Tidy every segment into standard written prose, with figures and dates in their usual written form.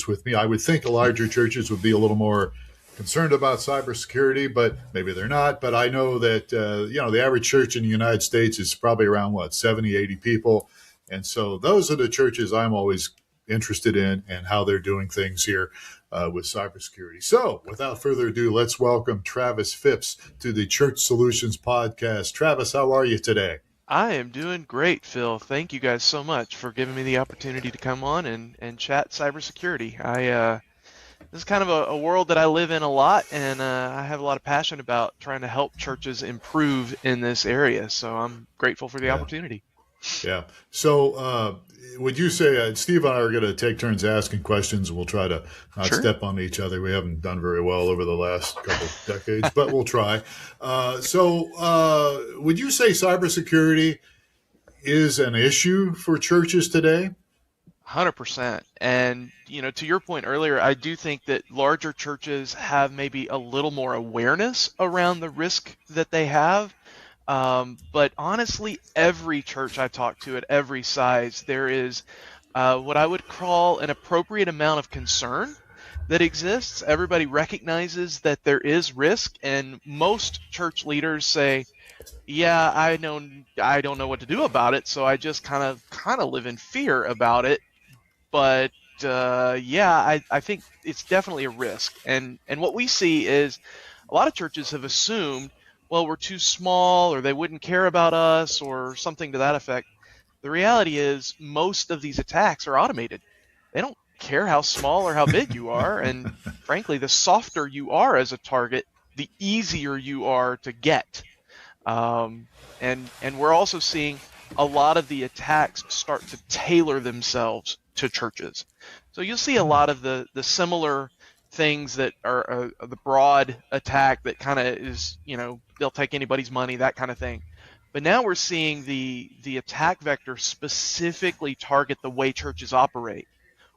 with me. I would think the larger churches would be a little more concerned about cybersecurity, but maybe they're not. But I know that, the average church in the United States is probably around, 70, 80 people. And so those are the churches I'm always interested in and how they're doing things here with cybersecurity. So without further ado, let's welcome Travis Phipps to the Church Solutions Podcast. Travis, how are you today? I am doing great, Phil. Thank you guys so much for giving me the opportunity to come on and chat cybersecurity. This is kind of a world that I live in a lot, and I have a lot of passion about trying to help churches improve in this area. So I'm grateful for the Yeah. opportunity. Yeah. So, would you say Steve and I are going to take turns asking questions, and we'll try to not Sure. step on each other? We haven't done very well over the last couple of decades, but we'll try. Would you say cybersecurity is an issue for churches today? 100%. And, to your point earlier, I do think that larger churches have maybe a little more awareness around the risk that they have. But honestly, every church I talk to at every size, there is what I would call an appropriate amount of concern that exists. Everybody recognizes that there is risk, and most church leaders say, yeah, I don't know what to do about it, so I just kind of live in fear about it. But I think it's definitely a risk. And what we see is a lot of churches have assumed, well, we're too small, or they wouldn't care about us, or something to that effect. The reality is most of these attacks are automated. They don't care how small or how big you are, and frankly, the softer you are as a target, the easier you are to get. And we're also seeing a lot of the attacks start to tailor themselves to churches. So you'll see a lot of the similar things that are the broad attack that kind of is, they'll take anybody's money, that kind of thing. But now we're seeing the attack vector specifically target the way churches operate,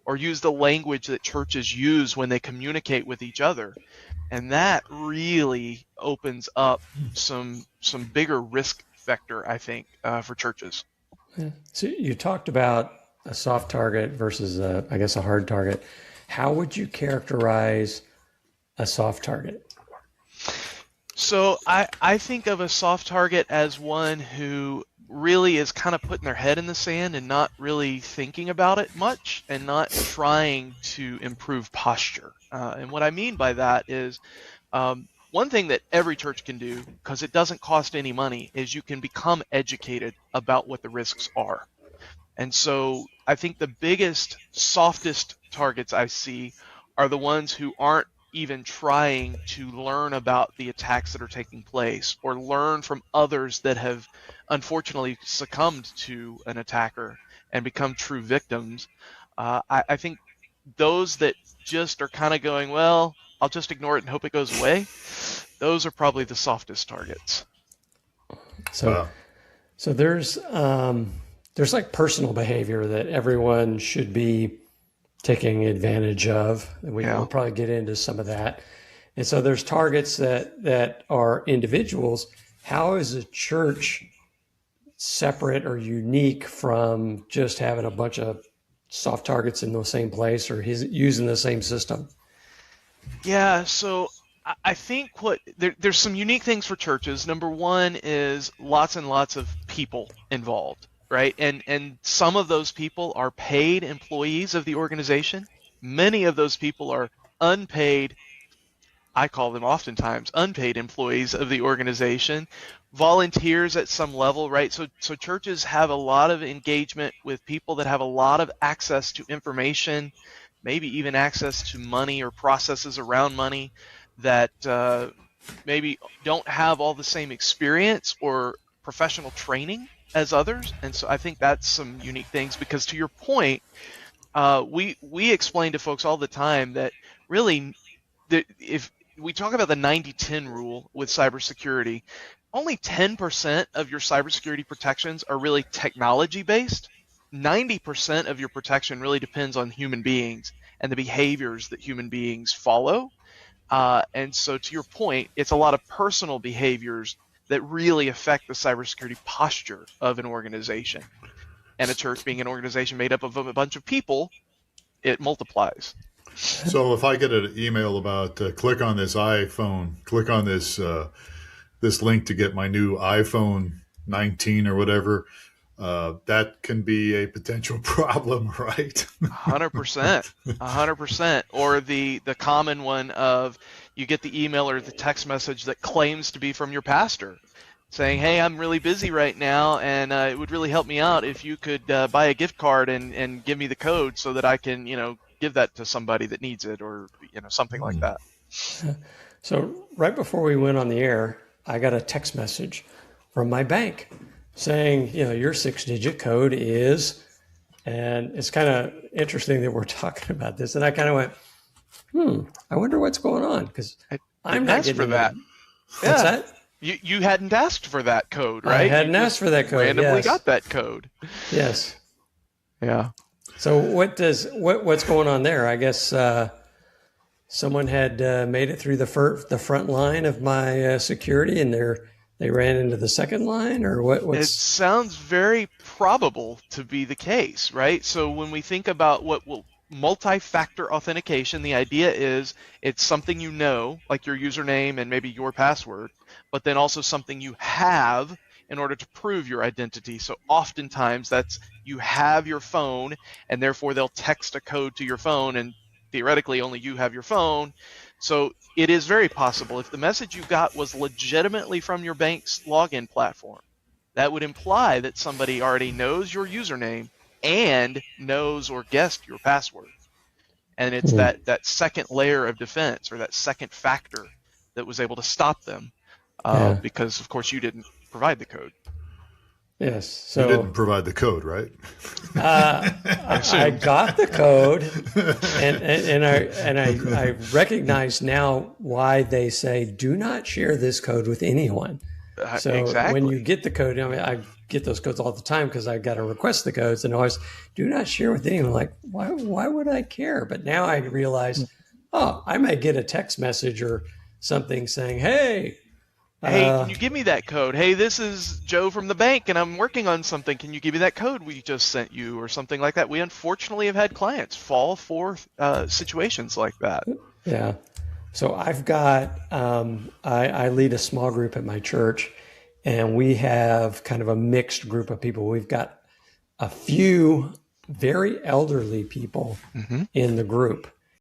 or use the language that churches use when they communicate with each other. And that really opens up some bigger risk vector, I think, for churches. So you talked about a soft target versus a hard target. How would you characterize a soft target? So I think of a soft target as one who really is kind of putting their head in the sand and not really thinking about it much, and not trying to improve posture. And what I mean by that is one thing that every church can do, because it doesn't cost any money, is you can become educated about what the risks are. And so I think the biggest, softest targets I see are the ones who aren't even trying to learn about the attacks that are taking place, or learn from others that have unfortunately succumbed to an attacker and become true victims. I think those that just are kind of going, well, I'll just ignore it and hope it goes away, those are probably the softest targets. So there's like personal behavior that everyone should be taking advantage of. We'll probably get into some of that. And so there's targets that are individuals. How is a church separate or unique from just having a bunch of soft targets in the same place, or using the same system? Yeah, so I think there's some unique things for churches. Number one is lots and lots of people involved, right? And some of those people are paid employees of the organization. Many of those people are unpaid, I call them oftentimes unpaid employees of the organization, volunteers at some level, right? So churches have a lot of engagement with people that have a lot of access to information, maybe even access to money or processes around money, that maybe don't have all the same experience or professional training as others. And so I think that's some unique things, because to your point, we explain to folks all the time that really, if we talk about the 90-10 rule with cybersecurity, only 10% of your cybersecurity protections are really technology based. 90% of your protection really depends on human beings and the behaviors that human beings follow. And so to your point, it's a lot of personal behaviors that really affect the cybersecurity posture of an organization. And a church being an organization made up of a bunch of people, it multiplies. So if I get an email about click on this iPhone, click on this link to get my new iPhone 19 or whatever, that can be a potential problem, right? 100%, 100%. Or the common one of you get the email or the text message that claims to be from your pastor, saying, "Hey, I'm really busy right now, and it would really help me out if you could buy a gift card and give me the code so that I can, give that to somebody that needs it," or something like that. So right before we went on the air, I got a text message from my bank saying, your 6-digit code is, and it's kind of interesting that we're talking about this. And I kind of went, I wonder what's going on, because I'm not getting for that. What's that? You hadn't asked for that code, right? I hadn't asked for that code. Randomly got that code. Yes. Yeah. So what's going on there? I guess someone had made it through the front line of my security, and they ran into the second line, or what? It sounds very probable to be the case, right? So when we think about multi-factor authentication, the idea is it's something like your username and maybe your password, but then also something you have in order to prove your identity. So oftentimes that's you have your phone, and therefore they'll text a code to your phone, and theoretically only you have your phone. So it is very possible if the message you got was legitimately from your bank's login platform, that would imply that somebody already knows your username and knows or guessed your password. And it's that second layer of defense, or that second factor, that was able to stop them because, of course, you didn't provide the code. Yes. So you didn't provide the code, right? I got the code, and I recognize now why they say do not share this code with anyone. So exactly. When you get the code, I get those codes all the time because I got to request the codes, and always do not share with anyone. Like, why would I care? But now I realize, I might get a text message or something saying, hey, can you give me that code? Hey, this is Joe from the bank, and I'm working on something. Can you give me that code we just sent you, or something like that? We unfortunately have had clients fall for situations like that. Yeah. So I've got, I lead a small group at my church, and we have kind of a mixed group of people. We've got a few very elderly people in the group.